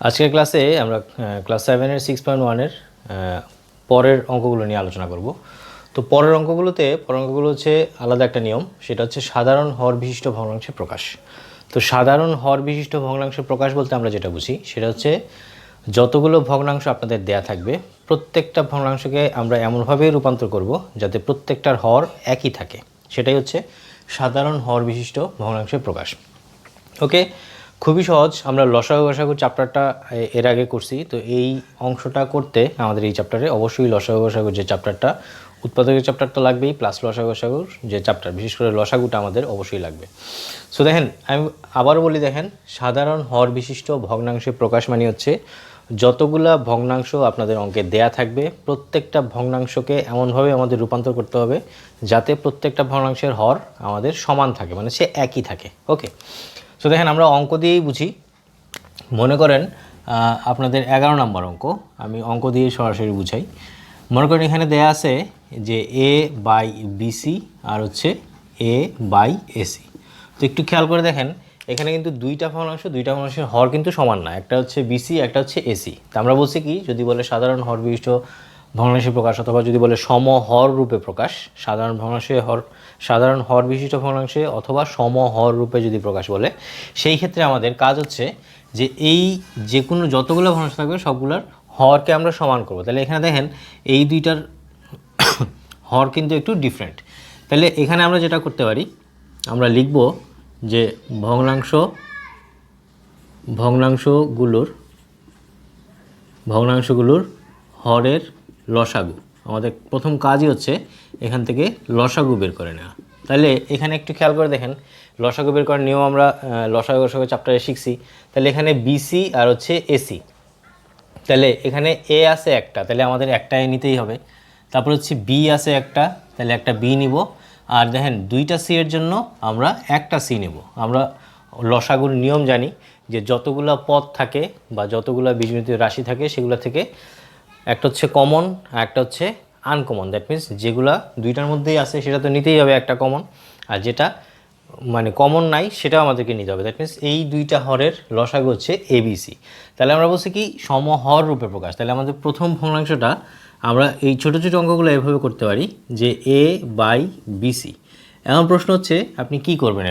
আজকের ক্লাসে আমরা ক্লাস 7 এর 6.1 এর পরের অঙ্কগুলো নিয়ে আলোচনা করব। তো পরের অঙ্কগুলো হচ্ছে আলাদা একটা নিয়ম, সেটা হচ্ছে সাধারণ হর বিশিষ্ট ভগ্নাংশে প্রকাশ। তো সাধারণ হর বিশিষ্ট ভগ্নাংশে প্রকাশ বলতে আমরা যেটা বুঝি সেটা হচ্ছে যতগুলো ভগ্নাংশ আপনাদের দেয়া থাকবে প্রত্যেকটা ভগ্নাংশকে আমরা এমনভাবে রূপান্তর করব যাতে প্রত্যেকটার হর একই থাকে, সেটাই হচ্ছে সাধারণ হর বিশিষ্ট ভগ্নাংশে প্রকাশ। ওকে, খুবই সহজ। আমরা লসাগু গসাগু চ্যাপ্টারটা এর আগে করছি, তো এই অংশটা করতে আমাদের এই চ্যাপ্টারে অবশ্যই লসাগু গসাগুর যে চ্যাপ্টারটা, উৎপাদকের চ্যাপ্টার তো লাগবেই, প্লাস লসাগু গসাগুর যে চ্যাপ্টার, বিশেষ করে লসাগুটা আমাদের অবশ্যই লাগবে। সো দেখেন, আমি আবারও বলি, দেখেন সাধারণ হর বিশিষ্ট ভগ্নাংশে প্রকাশ মানে হচ্ছে যতগুলা ভগ্নাংশ আপনাদের অঙ্কে দেয়া থাকবে প্রত্যেকটা ভগ্নাংশকে এমনভাবে আমাদের রূপান্তর করতে হবে যাতে প্রত্যেকটা ভগ্নাংশের হর আমাদের সমান থাকে, মানে সে একই থাকে। ওকে, সো দেখেন আমরা অঙ্ক দিয়েই বুঝি। মনে করেন আপনাদের 11 নম্বর অঙ্ক, আমি অঙ্ক দিয়ে সরাসরি বুঝাই। মনে করেন এখানে দেয়া আছে যে এ বাই বিসি আর হচ্ছে এ বাই এসি। তো একটু খেয়াল করে দেখেন, এখানে কিন্তু দুইটা ভগ্নাংশের হর কিন্তু সমান না, একটা হচ্ছে বিসি একটা হচ্ছে এসি। তো আমরা বলছি কি, যদি বলে সাধারণ হর বিশিষ্ট ভগ্নাংশে প্রকাশ অথবা যদি বলে সমহর রূপে প্রকাশ, সাধারণ হর বিশিষ্ট ভগ্নাংশে অথবা সমহর রূপে যদি প্রকাশ বলে, সেই ক্ষেত্রে আমাদের কাজ হচ্ছে যে এই যে কোনো যতগুলো ভগ্নাংশ থাকবে সবগুলোর হরকে আমরা সমান করব। তাহলে এখানে দেখেন এই দুইটার হর কিন্তু একটু ডিফারেন্ট। তাহলে এখানে আমরা যেটা করতে পারি, আমরা লিখব যে ভগ্নাংশগুলোর হরের লসাগু। আমাদের প্রথম কাজই হচ্ছে এখান থেকে লসাগু বের করে নেওয়া। তাহলে এখানে একটু খেয়াল করে দেখেন, লসাগু বের করার নিয়ম আমরা লসাগু চ্যাপ্টারে শিখছি। তাহলে এখানে বিসি আর হচ্ছে এসি, তাহলে এখানে এ আছে একটা, তাহলে আমাদের একটা এ নিতেই হবে। তারপর হচ্ছে বি আছে একটা, তাহলে একটা বি নিব। আর দেখেন দুইটা সি এর জন্য আমরা একটা সি নেব। আমরা লসাগুর নিয়ম জানি যে যতগুলো পদ থাকে বা যতগুলো বীজগণিত রাশি থাকে সেগুলো থেকে একটা হচ্ছে কমন আর একটা হচ্ছে আনকমন। দ্যাট মিনস যেগুলা দুইটার মধ্যেই আছে সেটা তো নিতেই হবে একটা কমন, আর যেটা মানে কমন নাই সেটাও আমাদেরকে নিতে হবে। দ্যাট মিনস এই দুইটা হরের লসাগু হচ্ছে এবিসি। তাহলে আমরা বলছি কি সমহর রূপে প্রকাশ। তাহলে আমাদের প্রথম ভগ্নাংশটা আমরা এই ছোটো ছোটো অঙ্কগুলো এভাবে করতে পারি যে এ বাই বিসি। এখন প্রশ্ন হচ্ছে আপনি কি করবেন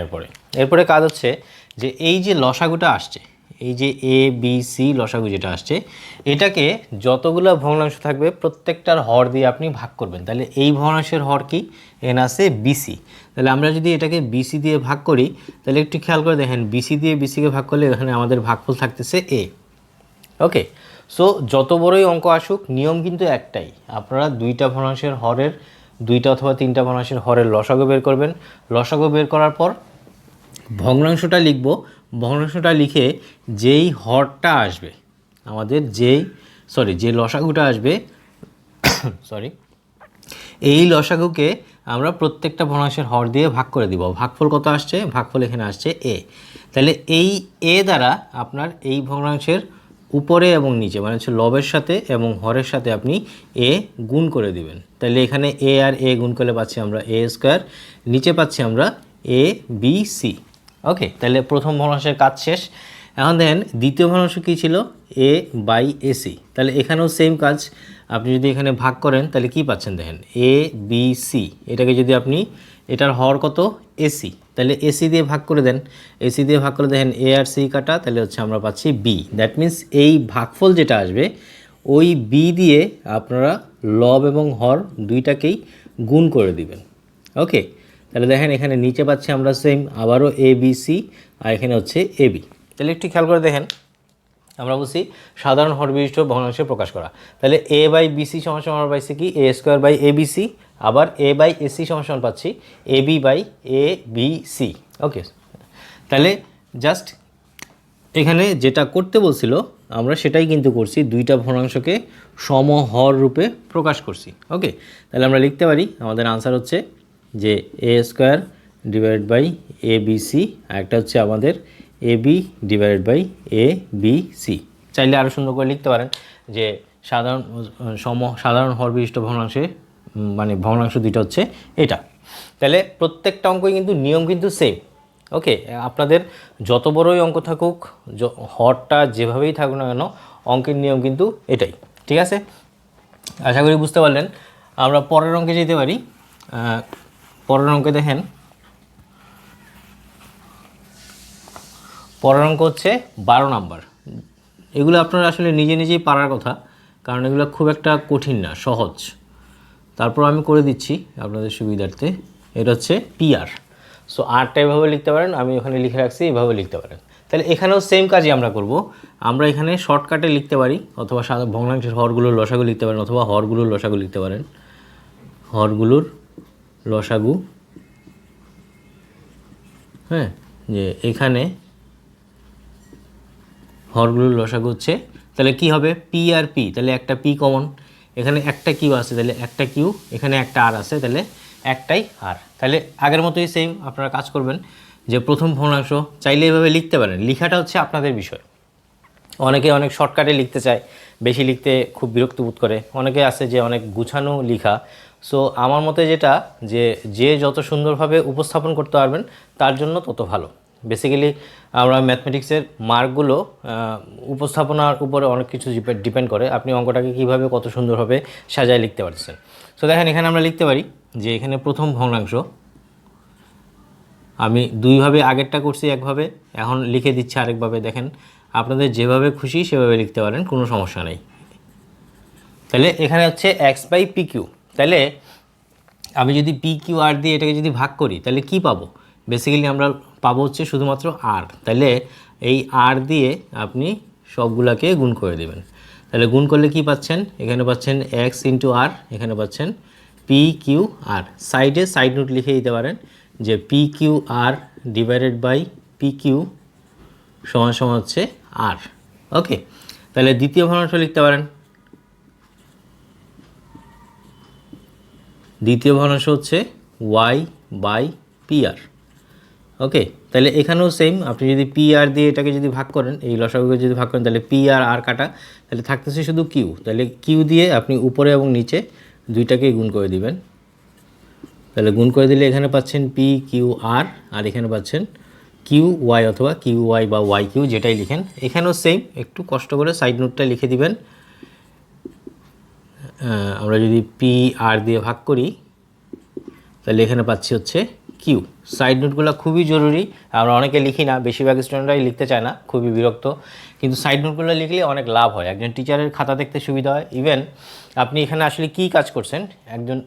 এরপরে কাজ হচ্ছে যে এই যে লসাগুটা আসছে, এই যে এ বি সি লসাগু যেটা আসছে, এটাকে যতগুলো ভগ্নাংশ থাকবে প্রত্যেকটার হর দিয়ে আপনি ভাগ করবেন। তাহলে এই ভগ্নাংশের হর কি, এখানে আছে বিসি। তাহলে আমরা যদি এটাকে বিসি দিয়ে ভাগ করি, তাহলে একটু খেয়াল করে দেখেন, বিসি দিয়ে বিসিকে ভাগ করলে এখানে আমাদের ভাগফল থাকতেছে এ। ওকে, সো যত বড়ই অঙ্ক আসুক নিয়ম কিন্তু একটাই, আপনারা দুইটা অথবা তিনটা ভগ্নাংশের হরের লসাগু বের করবেন। লসাগু বের করার পর ভগ্নাংশটা লিখব। ভগ্নাংশটা লিখে যেই হরটা আসবে আমাদের যে লসাগুটা আসবে এই লসাগুকে আমরা প্রত্যেকটা ভগ্নাংশের হর দিয়ে ভাগ করে দিব। ভাগফল কত আসছে, ভাগফল এখানে আসছে এ। তাহলে এই এ দ্বারা আপনার এই ভগ্নাংশের উপরে এবং নিচে মানে হচ্ছে লবের সাথে এবং হরের সাথে আপনি এ গুণ করে দিবেন। তাহলে এখানে এ আর এ গুণ করলে পাচ্ছি আমরা এ স্কোয়ার, নিচে পাচ্ছি আমরা এ বি সি। ওকে, তাহলে প্রথম ভগ্নাংশের কাজ শেষ। এখন দেখেন দ্বিতীয় ভগ্নাংশ কী ছিল, এ বাই এসি। তাহলে এখানেও সেম কাজ, আপনি যদি এখানে ভাগ করেন তাহলে কি পাচ্ছেন দেখেন এ বি সি। এটাকে যদি আপনি, এটার হর কত এসি, তাহলে এসি দিয়ে ভাগ করে দেন। এসি দিয়ে ভাগ করে দেখেন এ আর সি কাটা, তাহলে হচ্ছে আমরা পাচ্ছি বি। দ্যাট মিন্স এই ভাগফল যেটা আসবে ওই বি দিয়ে আপনারা লব এবং হর দুইটাকেই গুণ করে দিবেন। ওকে, তাহলে দেখেন এখানে নিচে পাচ্ছি আমরা সেম আবারও এ বি সি, আর এখানে হচ্ছে এ বি। তাহলে একটু খেয়াল করে দেখেন, আমরা বলছি সাধারণ হর বিশিষ্ট ভগ্নাংশে প্রকাশ করা। তাহলে এ বাই বিসি সমান আমরা পাইছি কি a square by a BC, আবার এ বাই এসি সমান পাচ্ছি a b by a b c. Okay, তাহলে জাস্ট এখানে যেটা করতে বলছিল আমরা সেটাই কিন্তু করছি, দুইটা ভগ্নাংশকে সমহর রূপে প্রকাশ করছি। ওকে, তাহলে আমরা লিখতে পারি আমাদের আনসার হচ্ছে যে a square divide by a b c, আর একটা হচ্ছে আমাদের a b divide by a b c. চাইলে আরও সুন্দর করে লিখতে পারেন যে সাধারণ হর বিশিষ্ট ভগ্নাংশে মানে ভগ্নাংশ দুইটা হচ্ছে এটা। তাহলে প্রত্যেকটা অঙ্কই কিন্তু নিয়ম কিন্তু সেম। ওকে, আপনাদের যত বড়ই অঙ্ক থাকুক, হরটা যেভাবেই থাকুক না কেন, অঙ্কের নিয়ম কিন্তু এটাই। ঠিক আছে, আশা করি বুঝতে পারলেন। আমরা পরের অঙ্কে যেতে পারি। পরের অঙ্কে দেখেন, পরের অঙ্ক হচ্ছে 12 নাম্বার। এগুলো আপনারা আসলে নিজে নিজেই পারার কথা, কারণ এগুলো খুব একটা কঠিন না, সহজ। তারপর আমি করে দিচ্ছি আপনাদের সুবিধার্থে। এটা হচ্ছে পিআর। সো আরটা এভাবে লিখতে পারেন, আমি ওখানে লিখে রাখছি, এভাবে লিখতে পারেন। তাহলে এখানেও সেম কাজই আমরা করব। আমরা এখানে শর্টকাটে লিখতে পারি, অথবা ভগ্নাংশের হরগুলোর লসাগু লিখতে পারেন, অথবা হরগুলোর লসাগু লিখতে পারেন। হরগুলোর লসাগু, হ্যাঁ, যে এখানে হরগুলোর লসাগু হচ্ছে, তাহলে কি হবে, পি আর পি, তাহলে একটা পি কমন, এখানে একটা কিউ আছে, তাহলে একটা কিউ, এখানে একটা আর আছে, তাহলে একটাই আর। তাহলে আগের মতোই সেম আপনারা কাজ করবেন, যে প্রথম ভগ্নাংশ চাইলে এভাবে লিখতে পারেন, লেখাটা হচ্ছে আপনাদের বিষয়। অনেকে অনেক শর্টকাটে লিখতে চায়, বেশি লিখতে খুব বিরক্ত বোধ করে, অনেকে আছে যে অনেক গুছানো লেখা। সো আমার মতে যেটা, যে যত সুন্দরভাবে উপস্থাপন করতে পারবেন তার জন্য তত ভালো। বেসিক্যালি আমরা ম্যাথমেটিক্সের মার্কগুলো উপস্থাপনার উপরে অনেক কিছু ডিপেন্ড করে, আপনি অঙ্কটাকে কীভাবে কত সুন্দরভাবে সাজায় লিখতে পারছেন। সো দেখেন, এখানে আমরা লিখতে পারি যে এখানে প্রথম ভগ্নাংশ, আমি দুইভাবে, আগেরটা করছি একভাবে, এখন লিখে দিচ্ছি আরেকভাবে। দেখেন, আপনাদের যেভাবে খুশি সেভাবে লিখতে পারেন, কোনো সমস্যা নেই। তাহলে এখানে হচ্ছে এক্স বাই পি কিউ। তাহলে আমি যদি পি কিউ আর দিয়ে এটাকে যদি ভাগ করি, তাহলে কি পাবো? বেসিক্যালি আমরা পাবো হচ্ছে শুধুমাত্র আর। তাহলে এই আর দিয়ে আপনি সবগুলাকে গুণ করে দেবেন। তাহলে গুণ করলে কি পাচ্ছেন? এখানে পাচ্ছেন এক্স ইন্টু আর, এখানে পাচ্ছেন পি কিউ আর। সাইডে সাইড নোট লিখে দিতে পারেন যে p q r divided by p q সমান সমান হচ্ছে আর। ওকে, তাহলে দ্বিতীয় ভগ্নাংশ লিখতে পারেন। দ্বিতীয় ভগ্নাংশ হচ্ছে ওয়াই বাই পি আর। ওকে, তাহলে এখানেও সেম, আপনি যদি পি আর দিয়ে এটাকে যদি ভাগ করেন, এই লসাগুকে যদি ভাগ করেন, তাহলে পি আর আর কাটা, তাহলে থাকতেছে শুধু কিউ। তাহলে কিউ দিয়ে আপনি উপরে এবং নিচে দুইটাকেই গুণ করে দিবেন। তাহলে গুণ করে দিলে এখানে পাচ্ছেন পি কিউ আর, আর এখানে পাচ্ছেন কিউ ওয়াই, অথবা কিউ ওয়াই বা ওয়াই কিউ, যেটাই লিখেন। এখানেও সেম, একটু কষ্ট করে সাইড নোটটা লিখে দিবেন। আমরা যদি পি আর দিয়ে ভাগ করি, তাহলে এখানে পাচ্ছি হচ্ছে কিউ। সাইড নোটগুলো খুবই জরুরি, আমরা অনেকে লিখি না, বেশিরভাগ স্টুডেন্টরাই লিখতে চায় না, খুবই বিরক্ত। কিন্তু সাইড নোটগুলো লিখলে অনেক লাভ হয়, একজন টিচারের খাতা দেখতে সুবিধা হয়। ইভেন আপনি এখানে আসলে কী কাজ করছেন, একজন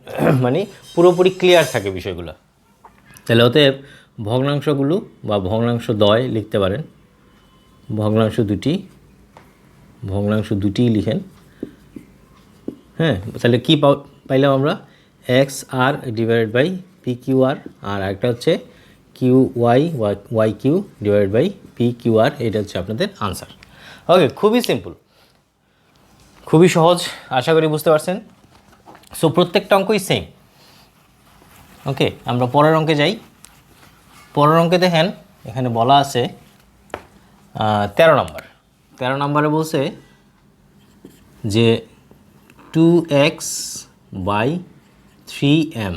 মানে পুরোপুরি ক্লিয়ার থাকে বিষয়গুলো। তাহলে অতএব ভগ্নাংশগুলো বা ভগ্নাংশ দ্বয় লিখতে পারেন, ভগ্নাংশ দুটিই লিখেন। হ্যাঁ, তাহলে কী পাইলাম আমরা? X r divided by p q r, আর একটা হচ্ছে q y y q divided by p q r. এটা হচ্ছে আপনাদের আনসার। ওকে, খুবই সিম্পল, খুবই সহজ, আশা করি বুঝতে পারছেন। সো প্রত্যেকটা অঙ্কই সেম। ওকে, আমরা পরের অঙ্কে যাই। পরের অঙ্কে দেখেন, এখানে বলা আছে 13 নম্বর। 13 নম্বরে বলছে যে 2x বাই 3m,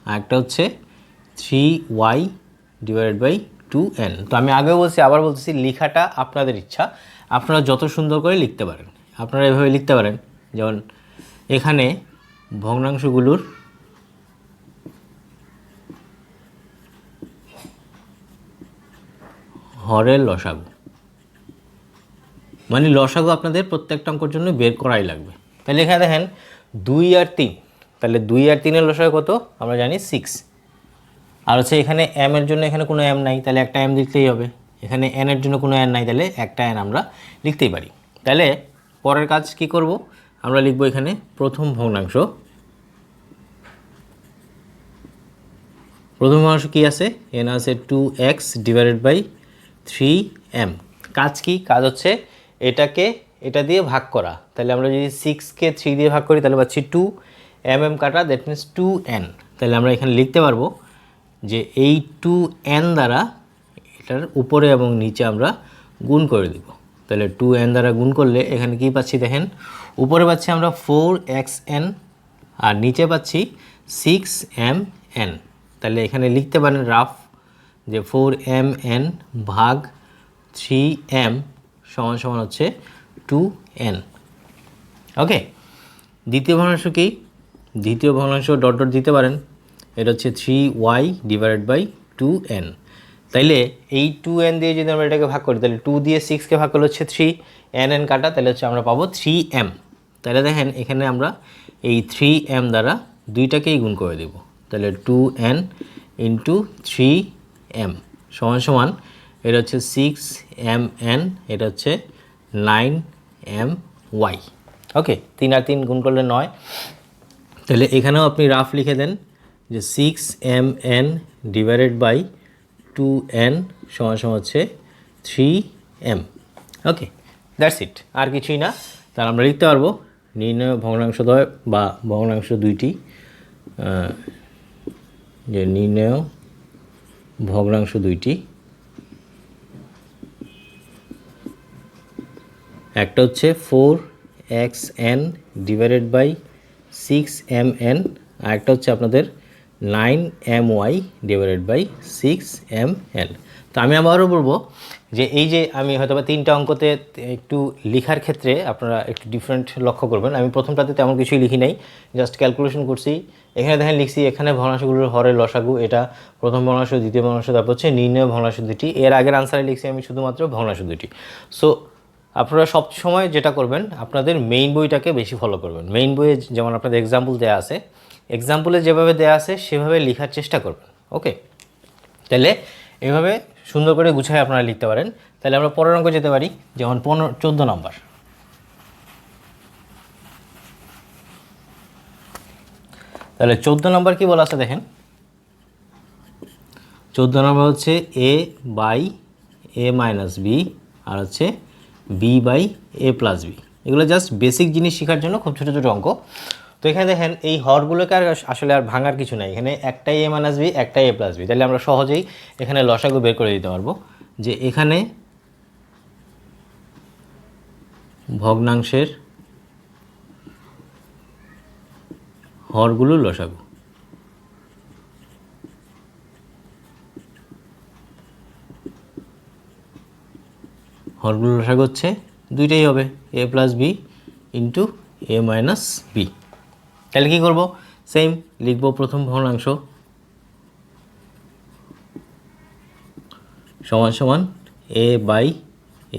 আর একটা হচ্ছে 3y ডিভাইডেড বাই 2n। তো আমি আগেও বলছি, আবার বলতেছি, লেখাটা আপনাদের ইচ্ছা, আপনারা যত সুন্দর করে লিখতে পারেন। আপনারা এভাবে লিখতে পারেন, যেমন এখানে ভগ্নাংশগুলোর হরের লসাগু, মানে লসাগু আপনাদের প্রত্যেকটা অঙ্কের জন্য বের করাই লাগবে। তাহলে এখানে দেখেন 2 আর 3, তাহলে 2 আর 3-এর লসাগু কত? আমরা জানি 6। আর হচ্ছে এখানে m এর জন্য এখানে কোনো m নাই, তাহলে একটা m লিখতেই হবে। এখানে n এর জন্য কোনো n নাই, তাহলে একটা n আমরা লিখতেই পারি। তাহলে পরের কাজ কি করব? আমরা লিখব এখানে প্রথম ভগ্নাংশ। প্রথম ভগ্নাংশ কী আছে? n আছে 2x ডিভাইডেড বাই 3m। কাজ কি? কাজ হচ্ছে এটা দিয়ে ভাগ করা। তাহলে আমরা যদি 6কে 3 দিয়ে ভাগ করি, তাহলে পাচ্ছি 2, mm কাটা, দ্যাট মিনস 2n। তাহলে আমরা এখানে লিখতে পারবো যে এই 2n দ্বারা এটার উপরে এবং নিচে আমরা গুণ করে দিব। তাহলে 2n দ্বারা গুণ করলে এখানে কি পাচ্ছি দেখেন, উপরে পাচ্ছি আমরা 4xn, আর নিচে পাচ্ছি 6mn। তাহলে এখানে লিখতে পারেন রাফ যে 4mn ভাগ 3m সমান সমান হচ্ছে 2n। ওকে, দ্বিতীয় ভগ্নাংশ কি? দ্বিতীয় ভগ্নাংশ ডট ডট দিতে পারেন, এটা হচ্ছে 3y ডিভাইডেড বাই 2n। তাইলে এই 2n দিয়ে যদি আমরা এটাকে ভাগ করি, তাহলে 2 দিয়ে 6কে ভাগ করলে হচ্ছে 3, n কাটা, তাহলে হচ্ছে আমরা পাবো 3m। তাহলে দেখেন এখানে আমরা এই 3m দ্বারা দুইটাকেই গুণ করে দেব, তাহলে 2n ইন্টু 3m সমান সমান এটা হচ্ছে 6mn, এটা হচ্ছে 9my। ওকে, 3 আর 3 গুণ করলে 9। তাহলে এখানেও আপনি রাফ লিখে দেন যে 6mn ডিভাইডেড বাই 2n সমান সমান হচ্ছে 3m। ওকে, দ্যাটস ইট, আর কিছুই না। তাহলে আমরা লিখতে পারবো নির্ণয় ভগ্নাংশদ্বয় বা ভগ্নাংশ দুইটি, যে নির্ণয় ভগ্নাংশ দুইটি, একটা হচ্ছে 4xn ডিভাইডেড বাই 6mn, আর একটা হচ্ছে আপনাদের 9my ডিভাইডেড বাই 6mn। তো আমি আবারও বলবো যে এই যে আমি হয়তো বা 3টা অঙ্কতে একটু লেখার ক্ষেত্রে আপনারা একটু ডিফারেন্ট লক্ষ্য করবেন। আমি প্রথমটাতে তেমন কিছুই লিখি নাই, জাস্ট ক্যালকুলেশন করছি। এখানে দেখেন লিখছি এখানে ভগ্নাংশগুলোর হরের লসাগু, এটা প্রথম ভগ্নাংশ, দ্বিতীয় ভগ্নাংশ, তারপর হচ্ছে নির্ণয় ভগ্নাংশ দুটি। এর আগের আনসারে লিখছি আমি শুধুমাত্র ভগ্নাংশ দুটি। সো আপনারা সব সময় যেটা করবেন, আপনাদের মেইন বইটাকে বেশি ফলো করবেন। মেইন বইয়ে যেমন আপনাদের এক্সাম্পল দেওয়া আছে, এক্সাম্পলে যেভাবে দেওয়া আছে সেভাবে লেখার চেষ্টা করবেন। ওকে, তাহলে এভাবে সুন্দর করে গুছায় আপনারা লিখতে পারেন। তাহলে আমরা পরের অঙ্ক যেতে পারি, যেমন 14 নম্বর। তাহলে 14 নম্বর কি বলা আছে দেখেন, 14 নম্বর হচ্ছে a by a minus b আর হচ্ছে b by a plus b. এগুলো জাস্ট বেসিক জিনিস শেখার জন্য খুব ছোটো ছোটো অঙ্ক। তো এখানে দেখেন এই হরগুলোকে আর আসলে আর ভাঙার কিছু নাই, এখানে একটাই a মাইনাস বি, একটাই a প্লাস বি। তাহলে আমরা সহজেই এখানে লসাগু বের করে দিতে পারবো, যে এখানে ভগ্নাংশের হরগুলোর লসাগু, হরগুলোর লসাগু হচ্ছে দুইটাই হবে a plus b into a minus b. তাহলে কী করবো, সেম লিখব প্রথম ভগ্নাংশ সমান সমান a by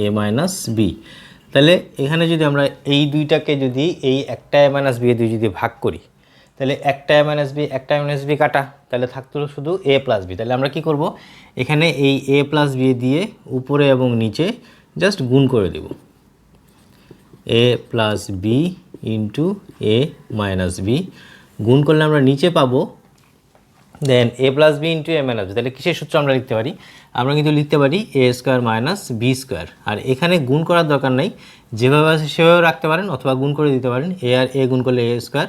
a minus b. তাহলে এখানে যদি আমরা এই দুইটাকে যদি এই একটা a মাইনাস বি দিয়ে যদি ভাগ করি, তাহলে একটা a মাইনাস বি, একটা a মাইনাস বি কাটা, তাহলে থাকতো শুধু a প্লাস বি। তাহলে আমরা কি করব, এখানে এই a প্লাস বি দিয়ে উপরে এবং নিচে জাস্ট গুণ করে দেব, a plus b into a minus b. গুণ করলে আমরা নিচে পাবো then a plus b into a minus b. তাহলে কিসের সূত্র আমরা লিখতে পারি, আমরা কিন্তু লিখতে পারি a square minus b square. আর এখানে গুণ করার দরকার নেই, যেভাবে আছে সেভাবে রাখতে পারেন অথবা গুণ করে দিতে পারেন। a আর a গুণ করলে a স্কোয়ার,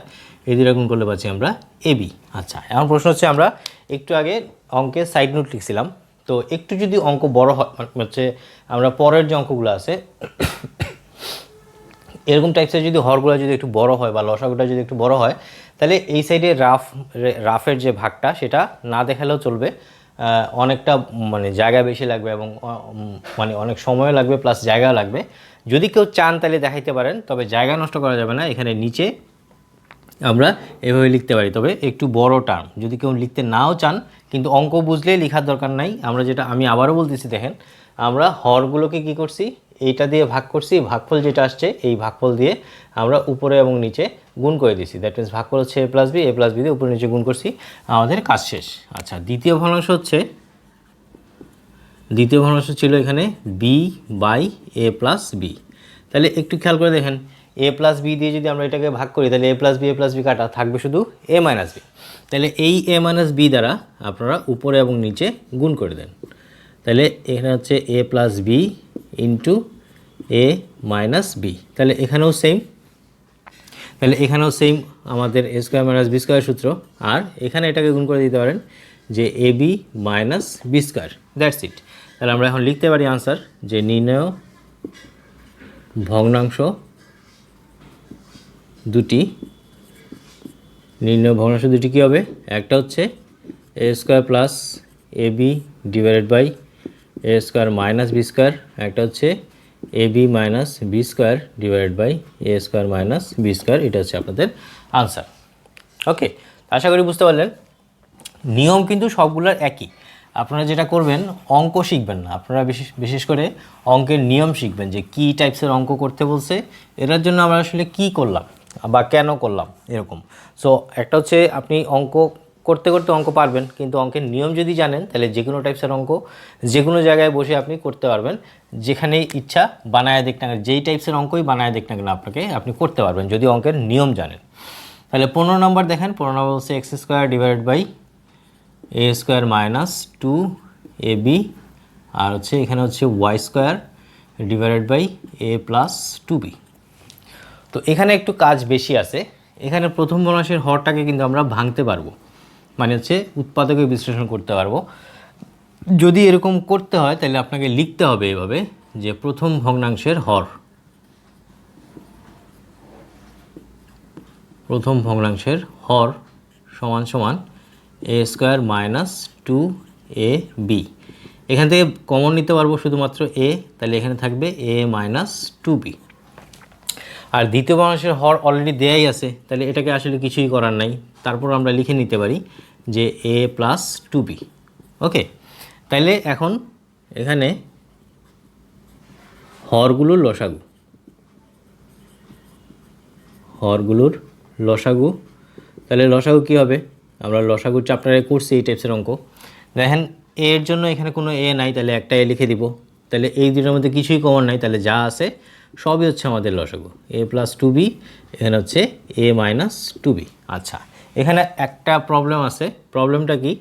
এই দুটো গুণ করলে পাচ্ছি আমরা ab। আচ্ছা, এখন প্রশ্ন হচ্ছে আমরা একটু আগে অঙ্কের সাইড নোট লিখছিলাম, তো একটু যদি অঙ্ক বড় হয়, হচ্ছে আমরা পরের যে অঙ্কগুলো আছে এরকম টাইপসের যদি হরগুলো যদি একটু বড় হয় বা লসাগুটা যদি একটু বড় হয়, তাহলে এই সাইডে রাফের যে ভাগটা সেটা না দেখালেও চলবে। অনেকটা মানে জায়গা বেশি লাগবে এবং মানে অনেক সময় লাগবে প্লাস জায়গাও লাগবে। যদি কেউ চান তাহলে দেখাইতে পারেন, তবে জায়গা নষ্ট করা যাবে না। এখানে নিচে আমরা এভাবে লিখতে পারি, তবে একটু বড় টার্ম যদি কেউ লিখতে নাও চান, কিন্তু অঙ্ক বুঝলেই লেখার দরকার নাই। আমরা যেটা আমি আবারও বলতেছি, দেখেন আমরা হরগুলোকে কি করছি, এইটা দিয়ে ভাগ করছি, ভাগফল যেটা আসছে এই ভাগফল দিয়ে আমরা উপরে এবং নিচে গুণ করে দিয়েছি। দ্যাট মিনস ভাগফল হচ্ছে a plus b, a plus b দিয়ে উপরে নিচে গুণ করছি, আমাদের কাজ শেষ। আচ্ছা, দ্বিতীয় ভগ্নাংশ ছিল এখানে b by a plus b. তাহলে একটু খেয়াল করে দেখেন, a প্লাস বি দিয়ে যদি আমরা এটাকে ভাগ করি, তাহলে a প্লাস বি কাটা থাকবে শুধু a মাইনাস বি। তাহলে এই a মাইনাস বি দ্বারা আপনারা উপরে এবং নিচে গুণ করে দেন। তাহলে এখানে হচ্ছে a plus b into a minus b. তাহলে এখানেও সেম আমাদের a square minus b square সূত্র। আর এখানে এটাকে গুণ করে দিতে পারেন যে a b minus b square. That's it. তাহলে আমরা এখন লিখতে পারি আনসার, যে নির্ণয় ভগ্নাংশ দুটি কী হবে, একটা হচ্ছে a square plus a b divided by a square minus b square, একটা হচ্ছে a b minus b square divided by a square minus b square. এটা হচ্ছে আপনাদের আনসার। ওকে, আশা করি বুঝতে পারলেন। নিয়ম কিন্তু সবগুলোর একই। আপনারা যেটা করবেন, অঙ্ক শিখবেন না, আপনারা বিশেষ করে অঙ্কের নিয়ম শিখবেন, যে কী টাইপসের অঙ্ক করতে বলছে, এটার জন্য আমরা আসলে কী করলাম বা কেন করলাম এরকম। সো একটা হচ্ছে আপনি অঙ্ক করতে করতে অঙ্ক পারবেন, কিন্তু অঙ্কের নিয়ম যদি জানেন তাহলে যে কোনো টাইপসের অঙ্ক যে কোনো জায়গায় বসে আপনি করতে পারবেন, যেখানে ইচ্ছা বানায় দেখ না, যেই টাইপসের অঙ্কই বানায় দেখ না কেন আপনি করতে পারবেন যদি অঙ্কের নিয়ম জানেন। তাহলে 15 নম্বর দেখেন, 15 নম্বর হচ্ছে x square divided by a square minus 2ab, আর হচ্ছে এখানে হচ্ছে y square divided by a plus 2b। তো এখানে একটু কাজ বেশি আছে। এখানে প্রথম ভগ্নাংশের হরটাকে কিন্তু আমরা ভাঙতে পারবো, মানে হচ্ছে উৎপাদকে বিশ্লেষণ করতে পারবো। যদি এরকম করতে হয় তাহলে আপনাকে লিখতে হবে এভাবে, যে প্রথম ভগ্নাংশের হর, প্রথম ভগ্নাংশের হর সমান সমান এ স্কোয়ার মাইনাস 2ab। এখান থেকে কমন নিতে পারবো শুধুমাত্র এ, তাহলে এখানে থাকবে এ মাইনাস 2b। আর দ্বিতীয় ভগ্নাংশের হর অলরেডি দেয়াই আছে, তাহলে এটাকে আসলে কিছুই করার নাই, তারপর আমরা লিখে নিতে পারি যে এ প্লাস 2b। ওকে, তাইলে এখন এখানে হরগুলোর লসাগু, হরগুলোর লসাগু, তাহলে লসাগু কী হবে? আমরা লসাগু চ্যাপ্টারে করছি এই টাইপসের অঙ্ক। দেখেন এর জন্য এখানে কোনো এ নাই, তাহলে একটা এ লিখে দিব। তাহলে এই দুটোর মধ্যে কিছুই কমন নাই, তাহলে যা আছে সবই হচ্ছে আমাদের লসাগু, এ প্লাস 2b, এখানে হচ্ছে এ মাইনাস 2b। আচ্ছা, এখানে একটা প্রবলেম আছে। প্রবলেমটা কি?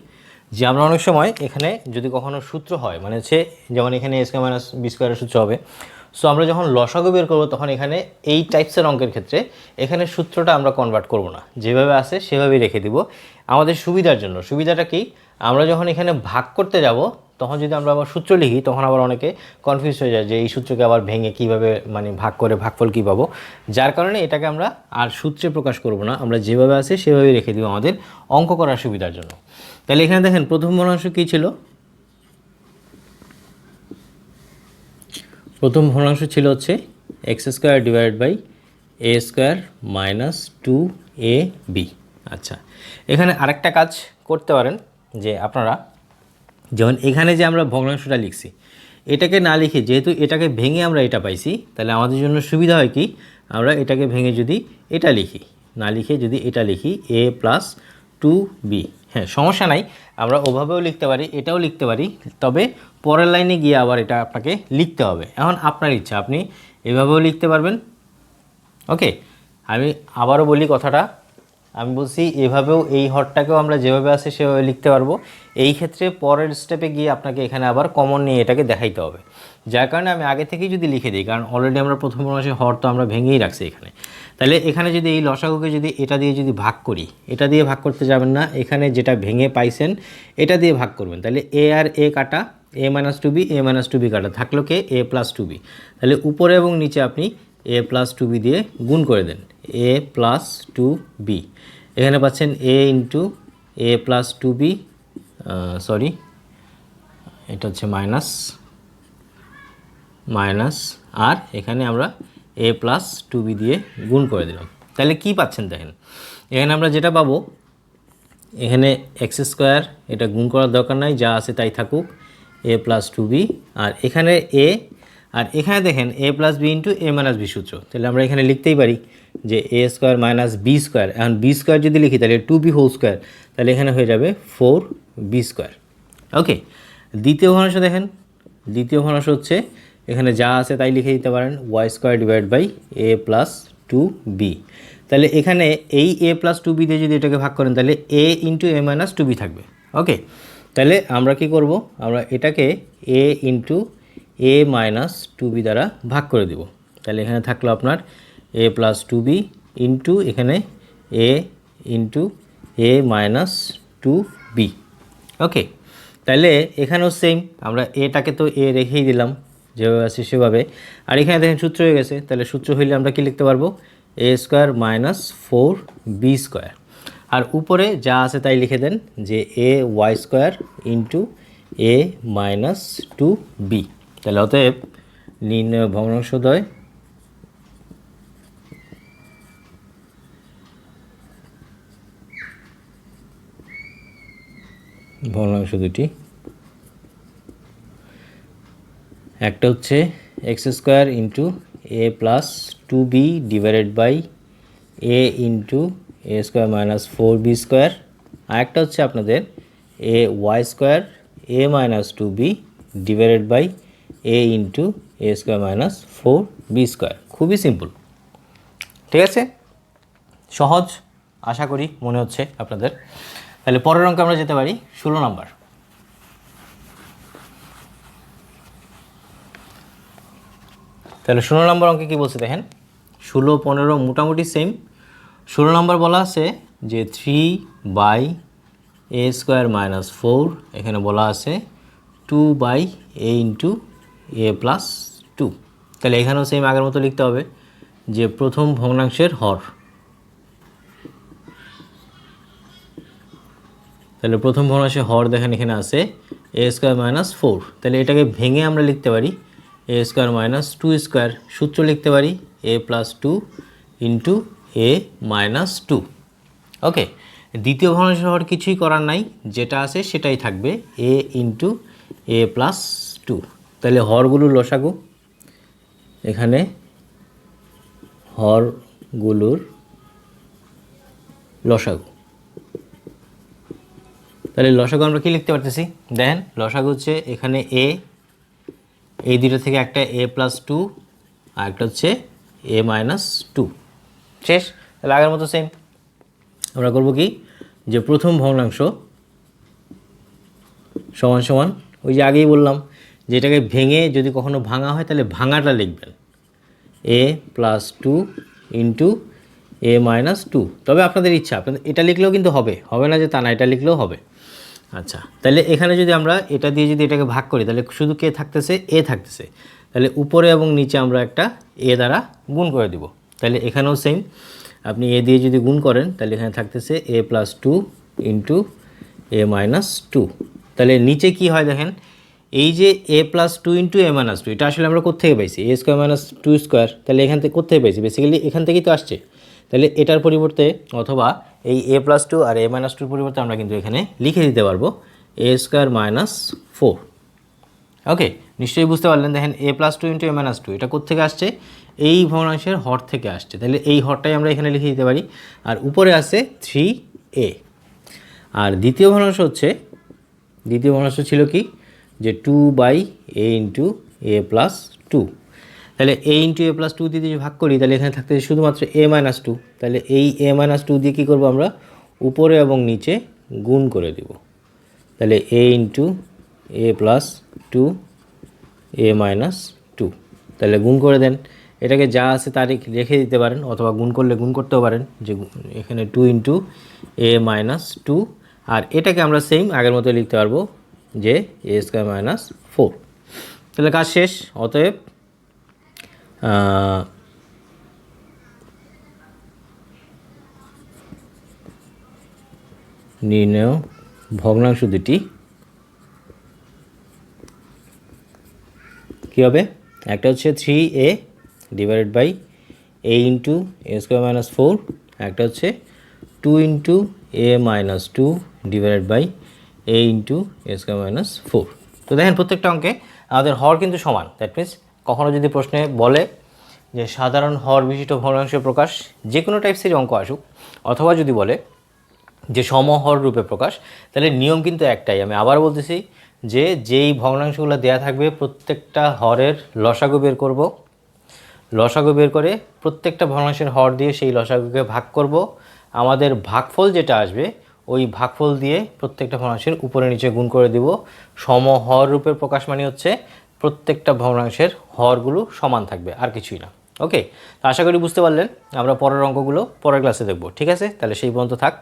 যে আমরা অনেক সময় এখানে যদি কখনো সূত্র হয়, মানে হচ্ছে যেমন এখানে এ স্কোয়ার মাইনাস বি স্কোয়ারের সূত্র হবে, সো আমরা যখন লসাগু বের করবো তখন এখানে এই টাইপসের অঙ্কের ক্ষেত্রে এখানে সূত্রটা আমরা কনভার্ট করব না, যেভাবে আছে সেভাবেই রেখে দিব আমাদের সুবিধার জন্য। সুবিধাটা কি? আমরা যখন এখানে ভাগ করতে যাব তখন যদি আমরা আবার সূত্র লিখি তখন আবার অনেকে কনফিউজ হয়ে যায় যে এই সূত্রকে আবার ভেঙে কীভাবে মানে ভাগ করে ভাগফল কী পাবো। যার কারণে এটাকে আমরা আর সূত্রে প্রকাশ করব না, আমরা যেভাবে আছে সেভাবেই রেখে দিব আমাদের অঙ্ক করার সুবিধার জন্য। তাহলে এখানে দেখেন প্রথম ভগ্নাংশ কী ছিল? প্রথম ভগ্নাংশ ছিল হচ্ছে x square divided by a square minus 2ab। আচ্ছা, এখানে আরেকটা কাজ করতে পারেন, যে আপনারা যেমন এখানে যে আমরা ভগ্নাংশটা লিখছি এটাকে না লিখে, যেহেতু এটাকে ভেঙে আমরা এটা পাইছি, তাহলে আমাদের জন্য সুবিধা হয় কি, আমরা এটাকে ভেঙে যদি এটা লিখি, না লিখে যদি এটা লিখি এ প্লাস 2b। হ্যাঁ, সমস্যা নাই, আমরা ওভাবেও লিখতে পারি, এটাও লিখতে পারি, তবে পরের লাইনে গিয়ে আবার এটা আপনাকে লিখতে হবে। এখন আপনার ইচ্ছা, আপনি এভাবেও লিখতে পারবেন। ওকে, আমি আবারও বলি কথাটা, আমি বলছি এভাবেও এই হরটাকেও আমরা যেভাবে আছে সেভাবে লিখতে পারবো। এই ক্ষেত্রে পরের স্টেপে গিয়ে আপনাকে এখানে আবার কমন নিয়ে এটাকে দেখাইতে হবে, যার কারণে আমি আগে থেকেই যদি লিখে দিই, কারণ অলরেডি আমরা প্রথম মাসে হর তো আমরা ভেঙেই রাখছি এখানে। তাহলে এখানে যদি এই লসাগুকে যদি এটা দিয়ে যদি ভাগ করি, এটা দিয়ে ভাগ করতে যাবেন না, এখানে যেটা ভেঙে পাইছেন এটা দিয়ে ভাগ করবেন। তাহলে এ আর এ কাটা, এ মাইনাস 2b, এ মাইনাস 2b কাটা, থাকলো কে এ প্লাস 2b। তাহলে উপরে এবং নিচে আপনি এ প্লাস 2b দিয়ে গুণ করে দেন, এ প্লাস 2b। এখানে পাচ্ছেন এ into a plus 2b, sorry এটা হচ্ছে মাইনাস মাইনাস, আর এখানে আমরা এ প্লাস 2b দিয়ে গুণ করে দিলাম। তাহলে কি পাচ্ছেন দেখেন, এখানে আমরা যেটা পাবো, এখানে এক্স স্কোয়ার, এটা গুণ করার দরকার নাই, যা আছে তাই থাকুক, এ প্লাস 2b, আর এখানে এ, আর এখানে দেখেন এ plus b into a minus B সূত্র। তাহলে আমরা এখানে লিখতেই পারি যে a square minus b square. এখন বি স্কোয়ার যদি লিখি তাহলে 2b হোল স্কোয়ার, তাহলে এখানে হয়ে যাবে 4b স্কোয়ার। ওকে, দ্বিতীয় ভগ্নাংশ দেখেন, দ্বিতীয় ভগ্নাংশ হচ্ছে এখানে যা আছে তাই লিখে দিতে পারেন, y square divide by a plus 2b। তাহলে এখানে এই এ প্লাস 2b দিয়ে যদি এটাকে ভাগ করেন তাহলে a into a minus 2b থাকবে। ওকে, তাহলে আমরা কি করব, আমরা এটাকে এ ইন্টু এ মাইনাস 2b দ্বারা ভাগ করে দেব। তাহলে এখানে থাকলো আপনার এ প্লাস 2b ইন্টু এখানে এ ইন্টু এ মাইনাস 2b। ওকে, তাহলে এখানেও সেম, আমরা এটাকে তো এ রেখেই দিলাম যেভাবে আছে সেভাবে, আর এখানে দেখেন সূত্র হয়ে গেছে। তাহলে সূত্র হইলে আমরা কি লিখতে পারবো, a square minus 4b square, আর উপরে যা আছে তাই লিখে দেন যে a y square into a minus two b. তাহলে অতএব নির্ণয় ভগ্নাংশদ্বয় ভগ্নাংশ দুটি, একটা হচ্ছে x square into a plus two b divided by a into a square minus four b square, আর একটা হচ্ছে আপনাদের a y square a minus two b divided by a into a square minus four b square. খুবই simple, ঠিক আছে, সহজ আশা করি মনে হচ্ছে আপনাদের। তাহলে পরের অঙ্কে আমরা যেতে পারি 16 নম্বর। তাহলে 16 নম্বর অঙ্কে কী বলছে দেখেন, 16, 15 মোটামুটি সেম। 16 নম্বর বলা আছে যে 3 by a square minus four, এখানে বলা আছে 2 by a into a plus two. তাহলে এখানেও সেম আগের মতো লিখতে হবে যে প্রথম ভগ্নাংশের হর। তাহলে প্রথম ভগ্নাংশের হর দেখেন এখানে আছে এ স্কোয়ার মাইনাস ফোর। তাহলে এটাকে ভেঙে আমরা লিখতে পারি এ স্কোয়ার মাইনাস টু স্কোয়ার, সূত্র লিখতে পারি এ plus two into a minus two. ওকে, দ্বিতীয় ভগ্নাংশের হর কিছুই করার নাই, যেটা আছে সেটাই থাকবে এ ইন্টু এ প্লাস টু। তাহলে হরগুলোর লসাগু, এখানে হরগুলোর লসাগু। তাহলে লসাগু আমরা কী লিখতে পারতেছি দেখেন, লসাগু হচ্ছে এখানে এ, এই দুটো থেকে একটা এ প্লাস টু আর একটা হচ্ছে এ মাইনাস টু। শেষ। তাহলে আগের মতো সেম আমরা করবো কি, যে প্রথম ভগ্নাংশ সমান সমান ওই যে আগেই বললাম যে এটাকে ভেঙে যদি কখনো ভাঙা হয় তাহলে ভাঙাটা লিখবেন এ plus two into a minus two. তবে আপনাদের ইচ্ছা, আপনাদের এটা লিখলেও কিন্তু হবে, হবে না যে তা না, এটা লিখলেও হবে। আচ্ছা, তাহলে এখানে যদি আমরা এটা দিয়ে যদি এটাকে ভাগ করি তাহলে শুধু কে থাকতেছে, এ থাকতেছে। তাহলে উপরে এবং নিচে আমরা একটা এ দ্বারা গুণ করে দিব। তাহলে এখানেও সেম, আপনি এ দিয়ে যদি গুণ করেন তাহলে এখানে থাকতেছে এ plus two into a minus two. তাহলে নিচে কি হয় দেখেন, এই যে এ plus two into a minus two, এটা আসলে আমরা কোত্থেকে পাইছি, এ স্কোয়ার মাইনাস টু স্কোয়ার। তাহলে এখান থেকে কোত্থেকে পাইছি, বেসিক্যালি এখান থেকেই তো আসছে। তাহলে এটার পরিবর্তে অথবা এই এ প্লাস টু আর এ মাইনাস টুর পরিবর্তে আমরা কিন্তু এখানে লিখে দিতে পারবো এ স্কোয়ার মাইনাস ফোর। ওকে, নিশ্চয়ই বুঝতে পারলেন। দেখেন এ plus two into a minus two, এটা কোত্থেকে আসছে, এই ভগ্নাংশের হর থেকে আসছে। তাহলে এই হরটাই আমরা এখানে লিখে দিতে পারি। আর উপরে আছে থ্রি এ। আর দ্বিতীয় ভগ্নাংশ ছিল কি, যে two by a into a plus two. তাহলে a into a plus two দিয়ে যদি ভাগ করি তাহলে এখানে থাকতে শুধুমাত্র এ মাইনাস টু। তাহলে এই এ মাইনাস টু দিয়ে কী করবো আমরা, উপরে এবং নিচে গুণ করে দিব। তাহলে a into a plus two A minus two. তাহলে গুণ করে দেন, এটাকে যা আছে তারই রেখে দিতে পারেন, অথবা গুণ করলে গুণ করতেও পারেন, যে এখানে two into a minus two. আর এটাকে আমরা সেম আগের মতো লিখতে পারবো যে এ স্কোয়ার মাইনাস ফোর। তাহলে কাজ শেষ। অতএব নির্ণয় ভগ্নাংশ দুটি কী হবে, একটা হচ্ছে three a divided by a into a square minus four, একটা হচ্ছে two into a minus two divided by a into a square minus four. তো দেখেন প্রত্যেকটা অঙ্কে আমাদের হর কিন্তু সমান। দ্যাট মিনস কখনও যদি প্রশ্নে বলে যে সাধারণ হর বিশিষ্ট ভগ্নাংশের প্রকাশ, যে কোনো টাইপসের অঙ্ক আসুক, অথবা যদি বলে যে সমহর রূপে প্রকাশ, তাহলে নিয়ম কিন্তু একটাই। আমি আবার বলতেছি যে যেই ভগ্নাংশগুলো দেয়া থাকবে প্রত্যেকটা হরের লসাগু বের করব, লসাগু বের করে প্রত্যেকটা ভগ্নাংশের হর দিয়ে সেই লসাগুকে ভাগ করব। আমাদের ভাগফল যেটা আসবে ওই ভাগফল দিয়ে প্রত্যেকটা ভগ্নাংশের উপরে নিচে গুণ করে দিব। সমহর রূপের প্রকাশ মানে হচ্ছে প্রত্যেকটা ভগ্নাংশের হরগুলো সমান থাকবে, আর কিছুই না। ওকে, তো আশা করি বুঝতে পারলেন। আমরা পরের অঙ্কগুলো পরের ক্লাসে দেখব। ঠিক আছে, তাহলে সেই পর্যন্ত থাক।